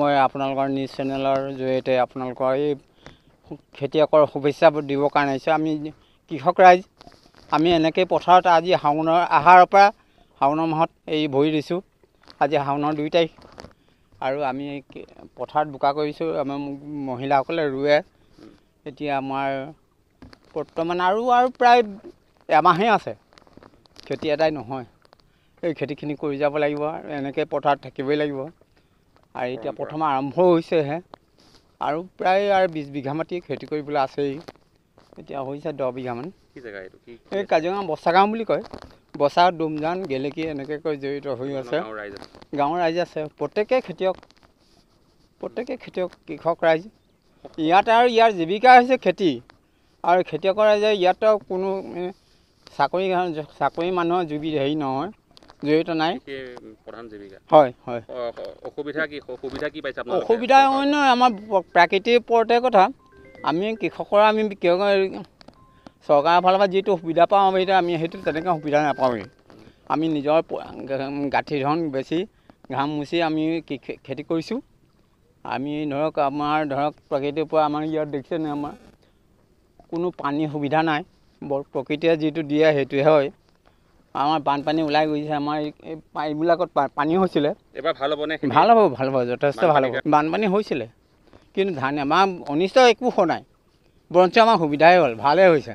মই আপোনালোকৰ নিউজ চেনেলৰ জৰিয়তে আপোনালোকৰ এই খেতিয়কৰ শুভেচ্ছা দিবৰ কাৰণে আহিছোঁ। আমি কৃষক ৰাইজ আমি এনেকৈ পথাৰত আজি আহাৰৰ পৰা শাওণৰ মাহত এই ভৰি দিছোঁ। আজি শাওণৰ 2 তাৰিখ আৰু আমি পথাৰত বোকা কৰিছোঁ। আমাৰ মহিলাসকলে ৰুৱে। এতিয়া আমাৰ বৰ্তমান আৰু প্ৰায় এমাহেই আছে, খেতি এদাই নহয়। এই খেতিখিনি কৰি যাব লাগিব আৰু এনেকৈ পথাৰত থাকিবই লাগিব। আৰু এতিয়া প্ৰথম আৰম্ভ হৈছেহে আৰু প্ৰায় 20 বিঘা মাটি খেতি কৰিবলৈ আছেই। এতিয়া হৈছে 10 বিঘামান। এই কাজিৰঙা বচা গাঁও বুলি কয়। বচা, ডুমজান, গেলেকী এনেকৈ কৈ জড়িত হৈ আছে। গাঁৱৰ ৰাইজ আছে, প্ৰত্যেকেই খেতিয়ক কৃষক ৰাইজ ইয়াত। আৰু ইয়াৰ জীৱিকা হৈছে খেতি। আৰু খেতিয়কৰ ৰাইজে ইয়াত কোনো চাকৰি মানুহৰ হেৰি নহয়, জড়িত নাই। প্ৰধান জীৱিকা। হয় হয়। অসুবিধা কি পাইছে আপোনালোকে? অসুবিধা অন্য আমাৰ প্ৰাকৃতিৰ ওপৰতে কথা। আমি কৃষকৰ চৰকাৰৰ ফালৰ পৰা যিটো সুবিধা পাওঁ আমি সেইটো তেনেকৈ সুবিধা নাপাওঁৱেই। আমি নিজৰ গাঁঠি ধন বেছি ঘাম মুচি আমি খেতি কৰিছোঁ। আমি ধৰক প্ৰকৃতিৰ পৰা আমাৰ ইয়াত দেখিছেনে, আমাৰ কোনো পানীৰ সুবিধা নাই। প্ৰকৃতিয়ে যিটো দিয়ে সেইটোহে হয়। আমাৰ বানপানী ওলাই গৈছে। আমাৰ এইবিলাকত পানী হৈছিলে। এবাৰ ভাল হ'বনে? ভাল হ'ব, যথেষ্ট ভাল হ'ব। বানপানী হৈছিলে কিন্তু আমাৰ অনিষ্ট একো হোৱা নাই, বৰঞ্চ আমাৰ সুবিধাই হ'ল, ভালেই হৈছে।